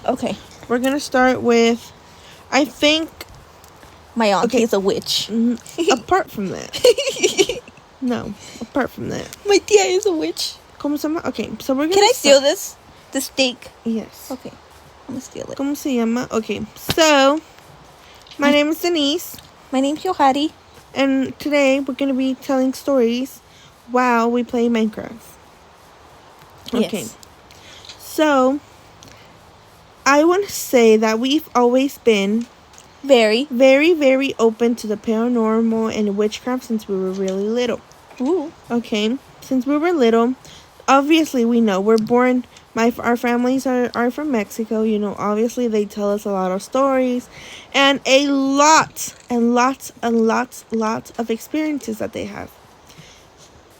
Okay. We're gonna start with, I think, My auntie is a witch. apart from that. No, apart from that. My tia is a witch. ¿Cómo se llama? Okay, so we're gonna. Can I steal this? The steak? Yes. Okay. I'm gonna steal it. ¿Cómo se llama? Okay, so my name is Denise. My name's Yohari. And today we're gonna be telling stories while we play Minecraft. Okay. Yes. So I want to say that we've always been very, very open to the paranormal and witchcraft since we were really little. Ooh. Okay. Since we were little, obviously we know we're born. Our families are from Mexico. You know, obviously they tell us a lot of stories, and lots of experiences that they have.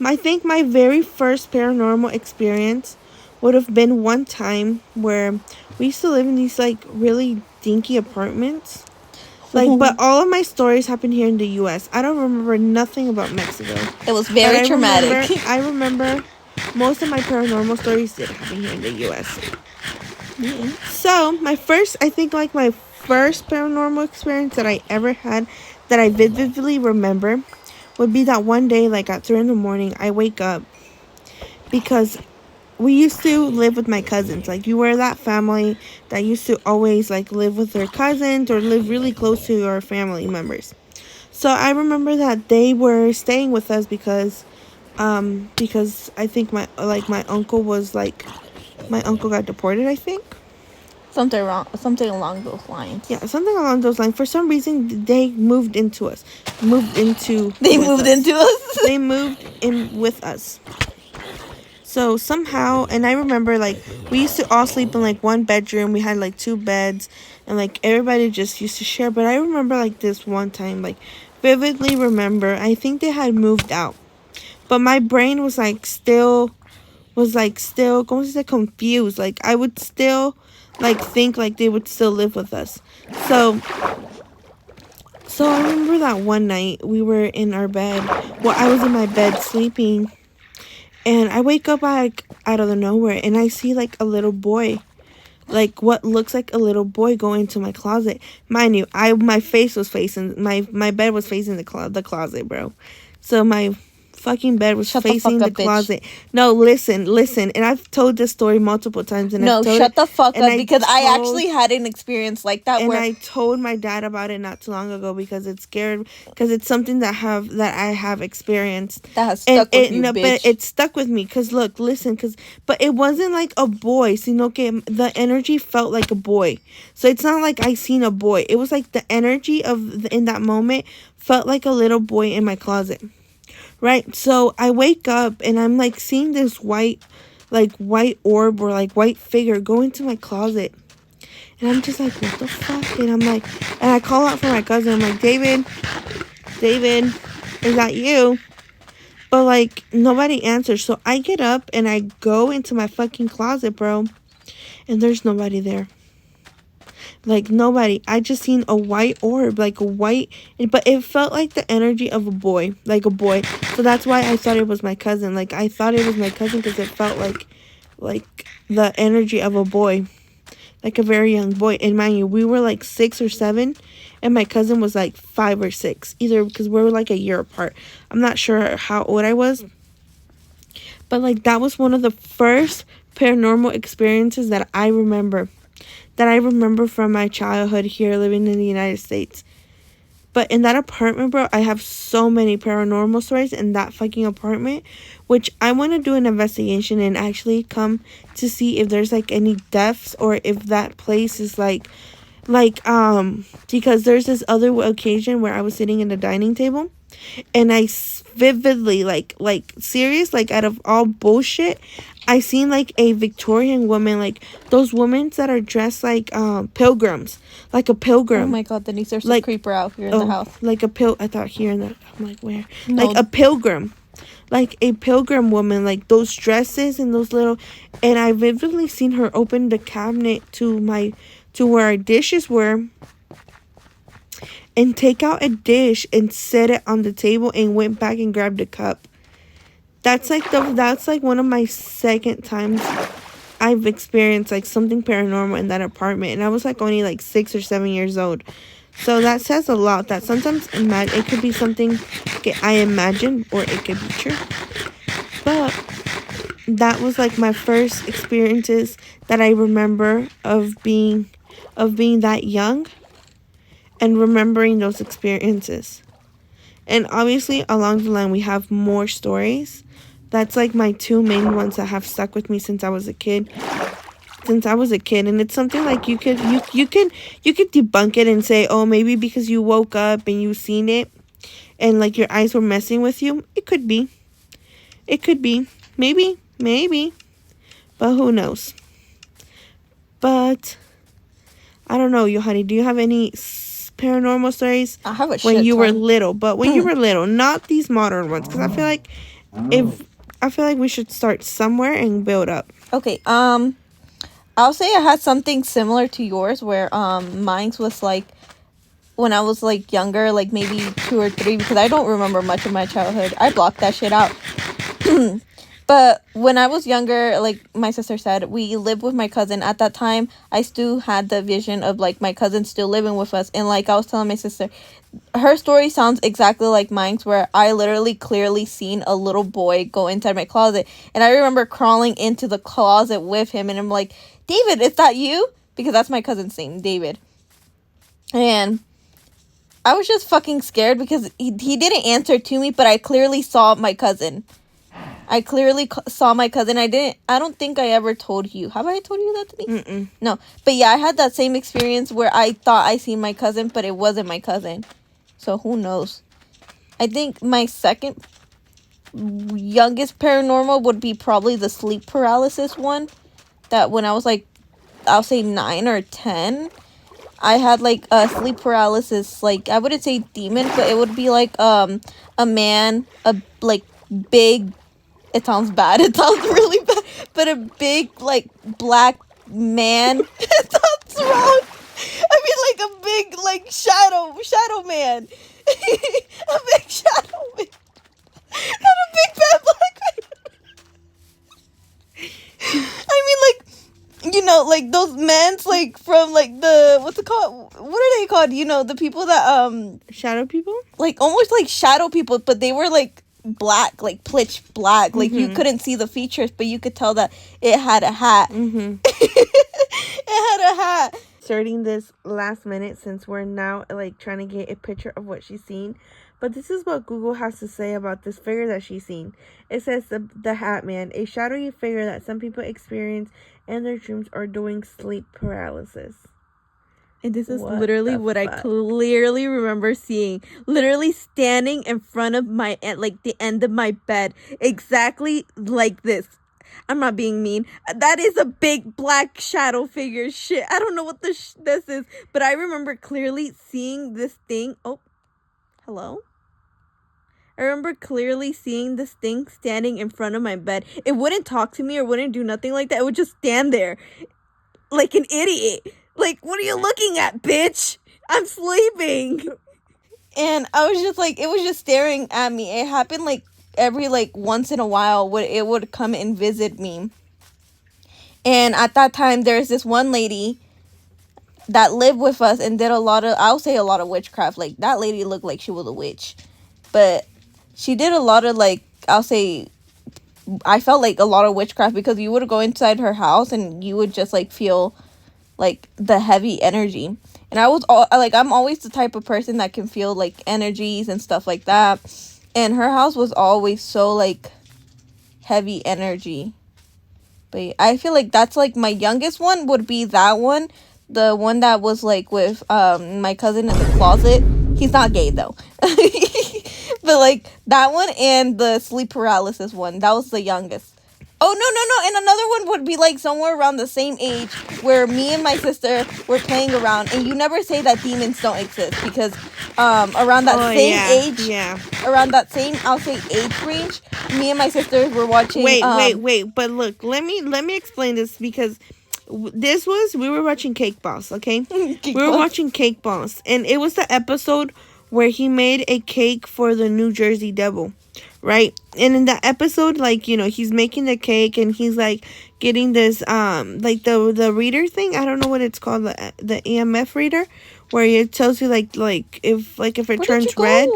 I think my very first paranormal experience would have been one time where we used to live in these like really dinky apartments. But all of my stories happened here in the U.S. I don't remember nothing about Mexico. It was very traumatic. I remember most of my paranormal stories did happen here in the U.S. Mm-hmm. So, my first paranormal experience that I ever had that I vividly remember would be that one day, like at 3 a.m, I wake up because we used to live with my cousins. Like, you were that family that used to always like live with their cousins or live really close to your family members. So I remember that they were staying with us because I think my uncle got deported, I think. Something along those lines. Yeah, something along those lines. For some reason, they moved into us. They moved into us. They moved in with us. So somehow, and I remember, like, we used to all sleep in, like, one bedroom. We had, like, 2 beds, and, like, everybody just used to share. But I remember, like, this one time, like, vividly remember, I think they had moved out. But my brain was, like, still, ¿cómo se dice? Confused. Like, I would still, like, think, like, they would still live with us. So I remember that one night, we were in our bed. Well, I was in my bed sleeping. And I wake up like out of the nowhere, and I see like a little boy, like what looks like a little boy go into my closet. Mind you, my bed was facing the closet, bro. So my fucking bed was facing the closet. Bitch. No, listen, and I've told this story multiple times. And shut the fuck up, because I actually had an experience like that. And I told my dad about it not too long ago because it's something that I have experienced. That has stuck with you, bitch. But it stuck with me because but it wasn't like a boy, sino que the energy felt like a boy. So it's not like I seen a boy. It was like the energy in that moment felt like a little boy in my closet. Right, so I wake up and I'm like seeing this white orb or like white figure go into my closet, and I'm just like, what the fuck? And I'm like, and I call out for my cousin. I'm like, David, is that you? But like nobody answers, so I get up and I go into my fucking closet, bro, and there's nobody there. Like, nobody. I just seen a white orb, like a white, but it felt like the energy of a boy, like a boy. So that's why I thought it was my cousin. Like, I thought it was my cousin because it felt like the energy of a boy, like a very young boy. And mind you, we were like 6 or 7, and my cousin was like 5 or 6, either because we were like a year apart. I'm not sure how old I was, but like that was one of the first paranormal experiences that I remember from my childhood here living in the United States. But in that apartment, bro, I have so many paranormal stories in that fucking apartment, which I want to do an investigation and actually come to see if there's like any deaths or if that place is because there's this other occasion where I was sitting in the dining table and I vividly serious, like out of all bullshit, I seen like a Victorian woman, like those women that are dressed like pilgrims, like a pilgrim. Oh my god, Denise, there's a creeper out here in the house. Like a I thought here in the, I'm like, where? No. Like a pilgrim. Like a pilgrim woman, like those dresses and those little, and I vividly seen her open the cabinet to where our dishes were and take out a dish and set it on the table and went back and grabbed a cup. That's like one of my second times I've experienced like something paranormal in that apartment, and I was like only like 6 or 7 years old. So that says a lot that sometimes it could be something I imagine, or it could be true. But that was like my first experiences that I remember of being that young and remembering those experiences. And obviously along the line we have more stories. That's like my two main ones that have stuck with me since I was a kid. And it's something like you could debunk it and say, oh, maybe because you woke up and you seen it and like your eyes were messing with you. It could be maybe, but who knows. But I don't know, Yohani, do you have any paranormal stories? I have a shit when you ton. were little, but when you were little, not these modern ones, because I feel like we should start somewhere and build up. Okay, I'll say I had something similar to yours where mine was like when I was like younger, like maybe 2 or 3, because I don't remember much of my childhood. I blocked that shit out. But when I was younger, like my sister said, we lived with my cousin. At that time, I still had the vision of like my cousin still living with us. And like I was telling my sister, her story sounds exactly like mine's, where I literally clearly seen a little boy go inside my closet. And I remember crawling into the closet with him. And I'm like, David, is that you? Because that's my cousin's name, David. And I was just fucking scared because he didn't answer to me, but I clearly saw my cousin. I don't think I ever told you. Have I told you that to me? Mm-mm. No. But yeah, I had that same experience where I thought I seen my cousin, but it wasn't my cousin. So who knows? I think my second youngest paranormal would be probably the sleep paralysis one. That when I was like, I'll say 9 or 10, I had like a sleep paralysis. Like, I wouldn't say demon, but it would be like a man, a like big, it sounds bad, it sounds really bad, but a big like black man. It sounds wrong. I mean like a big like shadow man. A big shadow man. Not a big fat black man. I mean like, you know, like those men's like from like the, what's it called? What are they called? You know, the people that Shadow people? like almost like shadow people, but they were like black, like pitch black. Like you couldn't see the features, but you could tell that it had a hat. It had a hat. Starting this last minute, since we're now like trying to get a picture of what she's seen, but this is what Google has to say about this figure that she's seen. It says the Hat Man, a shadowy figure that some people experience in their dreams or during sleep paralysis. And this is literally what I clearly remember seeing. Literally standing in front of my, like the end of my bed. Exactly like this. I'm not being mean. That is a big black shadow figure. Shit. I don't know what this is. But I remember clearly seeing this thing. Oh, hello? I remember clearly seeing this thing standing in front of my bed. It wouldn't talk to me or wouldn't do nothing like that. It would just stand there like an idiot. Like, what are you looking at, bitch? I'm sleeping. And I was just like, it was just staring at me. It happened like every like once in a while. It would come and visit me. And at that time, there's this one lady that lived with us and did a lot of witchcraft. Like, that lady looked like she was a witch. But she did a lot of like, I felt like a lot of witchcraft, because you would go inside her house and you would just like feel like the heavy energy. And I'm always the type of person that can feel like energies and stuff like that. And her house was always so like heavy energy. But I feel like that's like my youngest one would be that one. The one that was like with my cousin in the closet. He's not gay though. But like that one and the sleep paralysis one. That was the youngest. Oh, no. And another one would be like somewhere around the same age, where me and my sister were playing around. And you never say that demons don't exist, because around that around that same, I'll say, age range, me and my sisters were watching. Wait. But look, let me explain this, because we were watching Cake Boss, okay? We were watching Cake Boss. And it was the episode where he made a cake for the New Jersey Devil. Right? And in that episode, like, you know, he's making the cake and he's like getting this like the reader thing. I don't know what it's called, the EMF reader, where it tells you like if it turns red.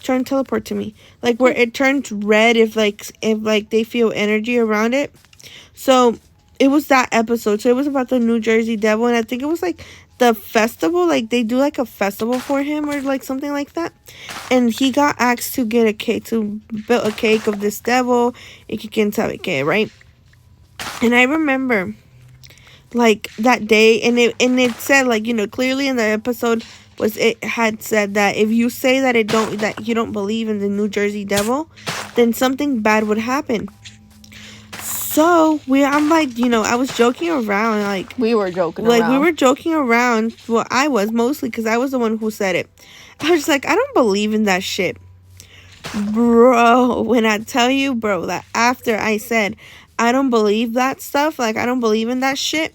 Try and teleport to me. Like where it turns red if they feel energy around it. So it was that episode. So it was about the New Jersey Devil, and I think it was like the festival. Like they do like a festival for him or like something like that. And he got asked to get a cake, to build a cake of this devil. Y que quién sabe qué, right? And I remember like that day, and it said like, you know, clearly in the episode was it had said that if you say that you don't believe in the New Jersey Devil, then something bad would happen. So I'm like, you know, I was joking around, like we were joking around. Well, I was mostly because I was the one who said it. I was like, I don't believe in that shit, bro. When I tell you, bro, that after I said I don't believe that stuff, like I don't believe in that shit,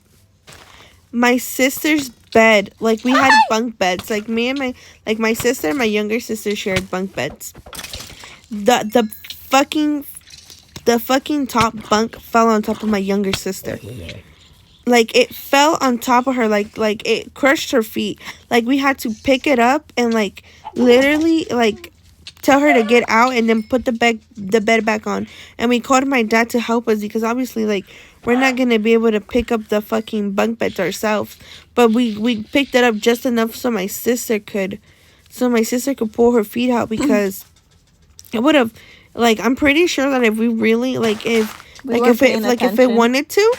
my sister's bed, like we had bunk beds, like me and my sister and my younger sister shared bunk beds. The fucking top bunk fell on top of my younger sister. Like it fell on top of her, like it crushed her feet. Like we had to pick it up and like literally like tell her to get out and then put the bed back on. And we called my dad to help us because obviously like we're not gonna be able to pick up the fucking bunk beds ourselves. But we picked it up just enough so my sister could pull her feet out, because it would have, like, I'm pretty sure that if we really if it wanted to,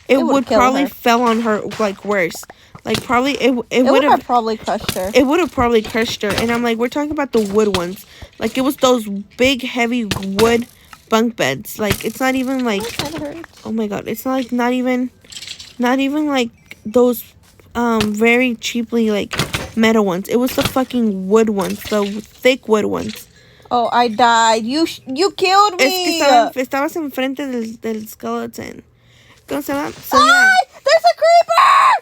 it would probably fell on her like worse. Like probably it would have probably crushed her. It would have probably crushed her. And I'm like, we're talking about the wood ones. Like it was those big heavy wood bunk beds. Like it's not even like, oh my god, it's not even like those very cheaply like metal ones. It was the fucking wood ones, the thick wood ones. Oh, I died. You killed me. Es que estabas enfrente del skeleton. ¿Cómo se llama? So, yeah. There's a creeper!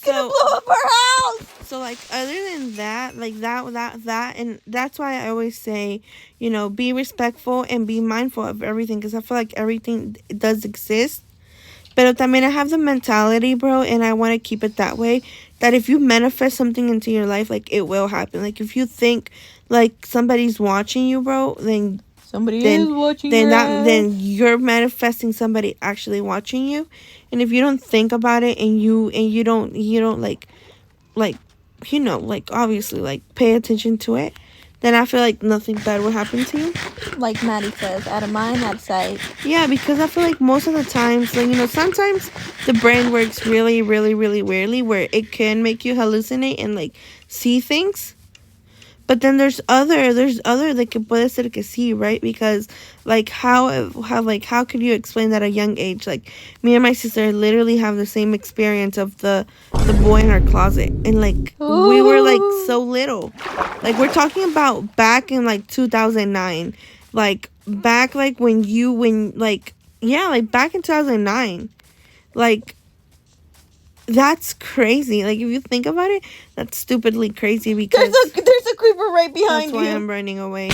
Gonna blow up our house! So, like, other than that, like, that, and that's why I always say, you know, be respectful and be mindful of everything, because I feel like everything does exist. Pero también I have the mentality, bro, and I want to keep it that way, that if you manifest something into your life, like, it will happen. Like, if you think, like, somebody's watching you, bro, then is watching then you're manifesting somebody actually watching you. And if you don't think about it and you don't like you know, like obviously like pay attention to it, then I feel like nothing bad will happen to you. Like Maddie says, out of mind, out of sight. Yeah, because I feel like most of the times, like, you know, sometimes the brain works really, really, really weirdly, where it can make you hallucinate and like see things. But then there's other that que puede ser que sí, right? Because like how can you explain that at a young age? Like me and my sister literally have the same experience of the boy in our closet, and like we were like so little. Like we're talking about back in like 2009, like back like back in 2009, like. That's crazy. Like, if you think about it, that's stupidly crazy, because... There's a creeper right behind you. That's why I'm running away.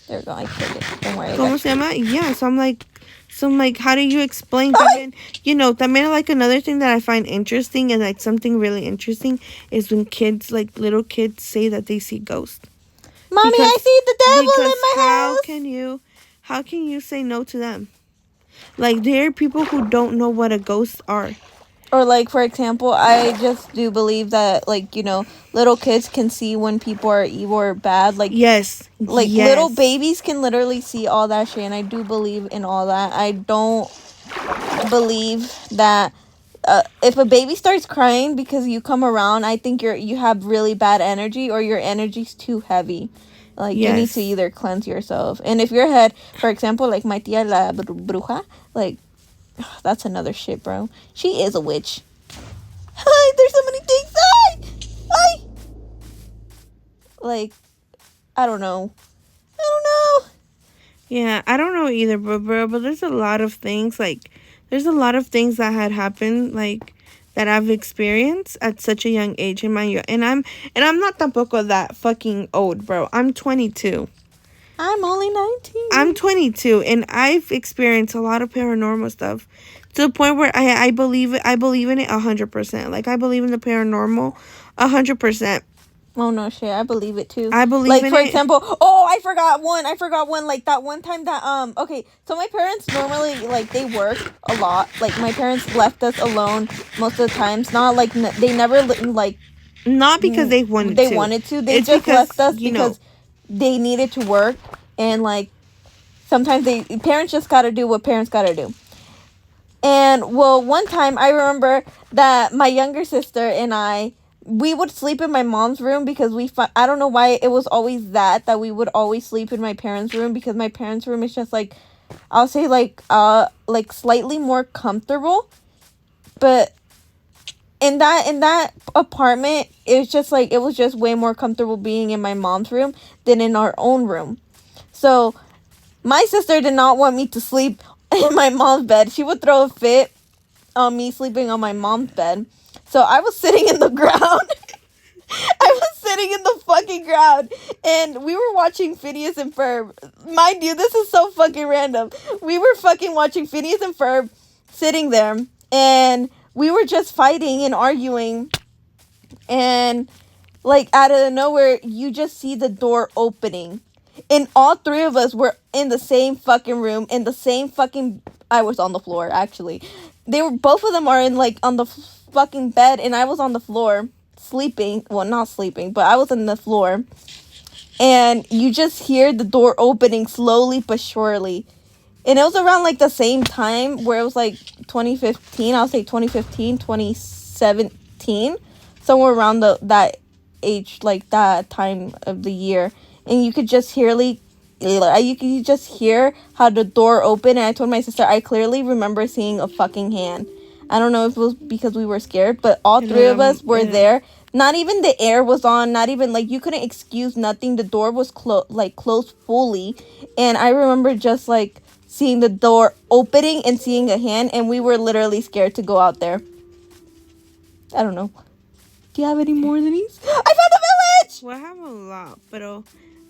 There we go. I killed it. Don't worry. ¿Cómo se llama? Yeah, so I'm like, how do you explain that? You know, también, like, another thing that I find interesting, and, like, something really interesting, is when kids, like, little kids say that they see ghosts. Mommy, I see the devil in my house. How can you say no to them? Like, there are people who don't know what a ghost are. Or, like, for example, I just do believe that, like, you know, little kids can see when people are evil or bad. Like, yes. Little babies can literally see all that shit, and I do believe in all that. I don't believe that if a baby starts crying because you come around, I think you have really bad energy, or your energy's too heavy. Like, you need to either cleanse yourself. And if your head, for example, like my tía la bruja, like, that's another shit, bro. She is a witch. Hi, there's so many things. Hi. Like, I don't know. Yeah, I don't know either, but there's a lot of things, like, there's a lot of things that had happened, like, that I've experienced at such a young age, in my, and I'm not tampoco that fucking old, bro. I'm 22. I'm only 19. I'm 22, and I've experienced a lot of paranormal stuff to the point where I believe it. I believe in it 100%. Like, I believe in the paranormal 100%. Oh no shit, I believe it too. I believe like in for it. example, I forgot one like that one time that okay, so my parents normally like they work a lot. Like my parents left us alone most of the times. Not like they never like not because they wanted to. They just left us because they needed to work, and like sometimes parents just got to do what parents got to do. And well, one time I remember that my younger sister and we would sleep in my mom's room because I don't know why it was always that we would always sleep in my parents' room, because my parents' room is just like, I'll say like slightly more comfortable. But in that apartment, it was just way more comfortable being in my mom's room than in our own room. So my sister did not want me to sleep in my mom's bed. She would throw a fit on me sleeping on my mom's bed. So I was sitting in the ground. I was sitting in the fucking ground, and we were watching Phineas and Ferb. Mind you, this is so fucking random. We were fucking watching Phineas and Ferb, sitting there, and we were just fighting and arguing, and like out of nowhere, you just see the door opening. And all three of us were in the same fucking room, in the same fucking... I was on the floor, actually. Both of them are in, like, on the fucking bed, and I was on the floor, sleeping. Well, not sleeping, but I was on the floor. And you just hear the door opening slowly but surely. And it was around, like, the same time where it was, like, 2015. I'll say 2015, 2017. Somewhere around that age, like, that time of the year. And you could just hear how the door opened. And I told my sister, I clearly remember seeing a fucking hand. I don't know if it was because we were scared, but all three of us were there. Not even the air was on. Not even, like, you couldn't excuse nothing. The door was closed fully. And I remember just, like, seeing the door opening and seeing a hand. And we were literally scared to go out there. I don't know. Do you have any more than these? I found the village! Well, I have a lot, but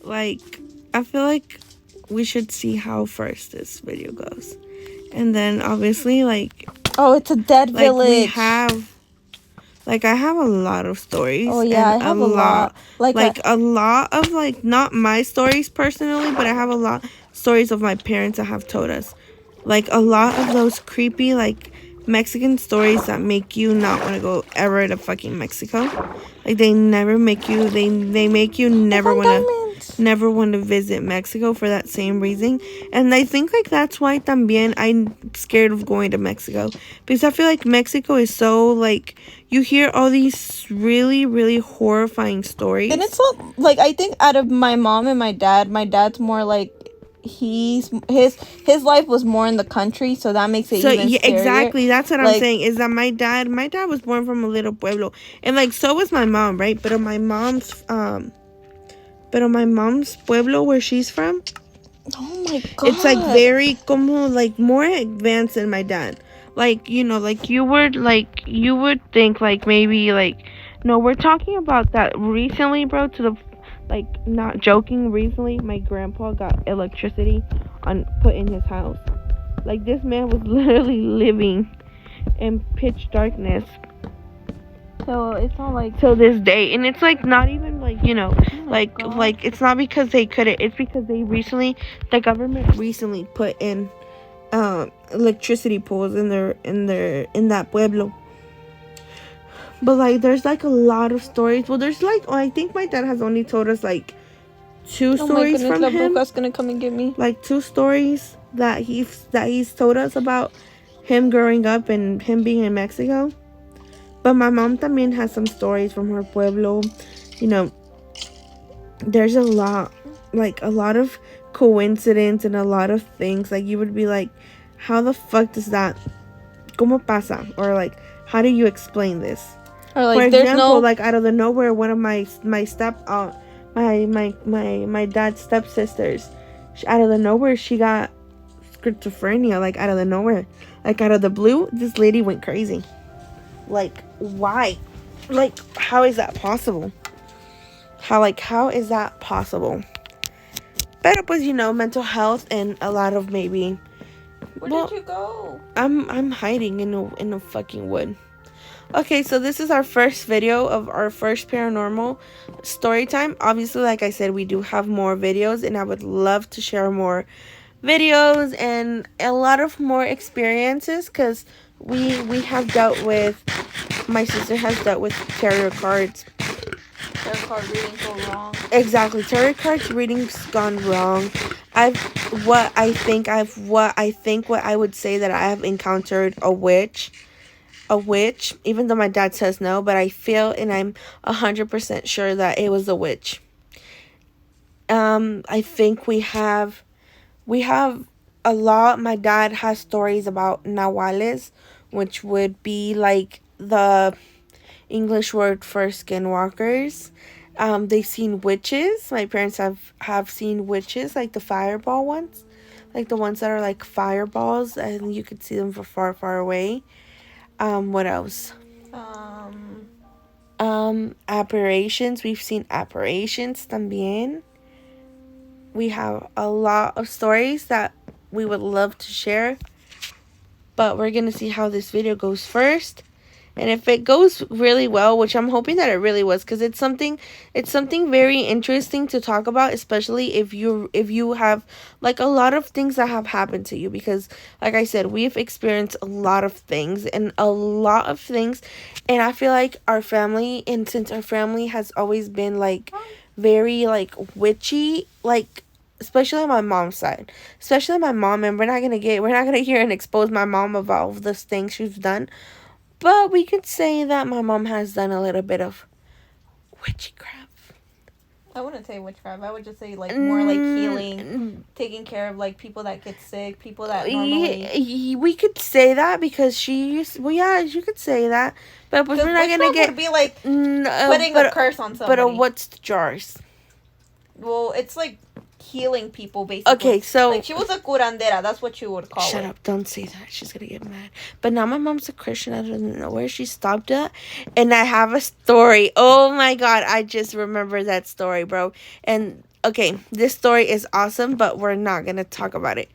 like, I feel like we should see how first this video goes. And then, obviously, like... Oh, it's a dead village. I have a lot of stories. Oh, yeah, I have a lot. A lot of, like, not my stories personally, but I have a lot of stories of my parents that have told us. Like, a lot of those creepy, like, Mexican stories that make you not want to go ever to fucking Mexico. Like, they never make you... They make you never want to visit Mexico for that same reason. And I think, like, that's why también I'm scared of going to Mexico, because I feel like Mexico is so, like, you hear all these really, really horrifying stories. And it's not, like, I think out of my mom and my dad's more like, his life was more in the country, so that makes it even scarier. Exactly, that's what I'm saying, is that my dad was born from a little pueblo, and like so was my mom, right? But on my mom's pueblo, where she's from, oh my god, it's like very como, like more advanced than my dad. Like, you know, like you would think, like, maybe, like, no, we're talking about that recently, bro, to the, like, not joking, recently my grandpa got electricity put in his house. Like, this man was literally living in pitch darkness. So it's not like till this day, and it's like not even like, you know, like it's not because they couldn't, it's because the government recently put in electricity poles in that pueblo. But like there's like a lot of stories. Well, there's like, I think my dad has only told us like two stories from him. Bruja's gonna come and get me. Like 2 stories that he's told us about him growing up and him being in Mexico. But my mom también has some stories from her pueblo. You know, there's a lot of coincidence and a lot of things. Like, you would be like, how the fuck does that, como pasa? Or like, how do you explain this? Or like, for example, like out of the nowhere, one of my dad's stepsisters, out of the nowhere, she got schizophrenia. Like, out of the nowhere, like out of the blue, this lady went crazy. Like, why? Like, how is that possible? How is that possible? Pero pues, you know, mental health and a lot of maybe. Where did you go? I'm hiding in a fucking wood. Okay, so this is our first video of our first paranormal story time. Obviously, like I said, we do have more videos, and I would love to share more videos and a lot of more experiences, because we have dealt with, my sister has dealt with tarot cards. Tarot card readings go wrong. Exactly, tarot cards readings gone wrong. What I would say that I have encountered a witch, even though my dad says no, but I feel and I'm 100% sure that it was a witch. I think we have a lot. My dad has stories about nahuales, which would be like the English word for skinwalkers. They've seen witches. My parents have seen witches, like the fireball ones, like the ones that are like fireballs, and you could see them from far, far away. What else? Apparitions. We've seen apparitions también. We have a lot of stories that we would love to share, but we're gonna see how this video goes first. And if it goes really well, which I'm hoping that it really was, because it's something very interesting to talk about, especially if you have like a lot of things that have happened to you, because like I said, we've experienced a lot of things, and I feel like our family, and since our family has always been like very like witchy, like especially on my mom's side, and we're not gonna hear and expose my mom about all this things she's done. But we could say that my mom has done a little bit of witchcraft. I wouldn't say witchcraft. I would just say like more like healing, taking care of like people that get sick, people that normally. We could say that because you could say that. But we're not gonna get. Would be like putting a curse on somebody. But what's the jars? Well, it's like healing people, basically. Okay, so like she was a curandera. That's what you would call it. Shut up! Don't say that. She's gonna get mad. But now my mom's a Christian. I don't know where she stopped at, and I have a story. Oh my god! I just remember that story, bro. And okay, this story is awesome, but we're not gonna talk about it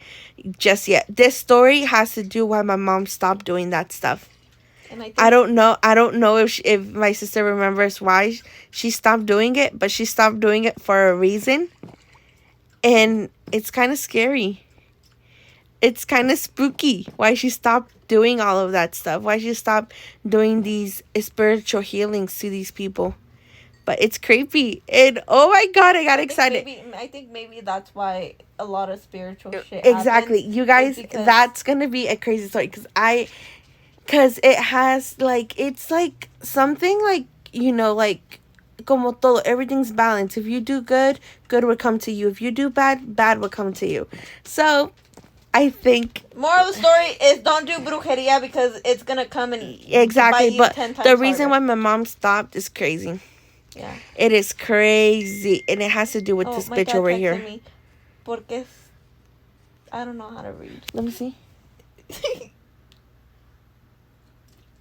just yet. This story has to do why my mom stopped doing that stuff. And I don't know if my sister remembers why she stopped doing it, but she stopped doing it for a reason. And it's kind of scary. It's kind of spooky why she stopped doing all of that stuff. Why she stopped doing these spiritual healings to these people. But it's creepy. And oh my god, I got excited. I think maybe that's why a lot of spiritual shit exactly. You guys, that's going to be a crazy story. Because it has like, it's like something like, you know, like, como todo, everything's balanced. If you do good, good will come to you. If you do bad, bad will come to you. So I think moral of the story is don't do brujeria, because it's gonna come and exactly. bite you But 10 times the reason harder. why my mom stopped is crazy. Yeah, it is crazy, and it has to do with this bitch over here. Me porque I don't know how to read. Let me see.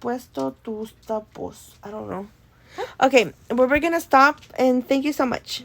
Puesto tus tapos. I don't know. Okay, well, we're gonna stop, and thank you so much.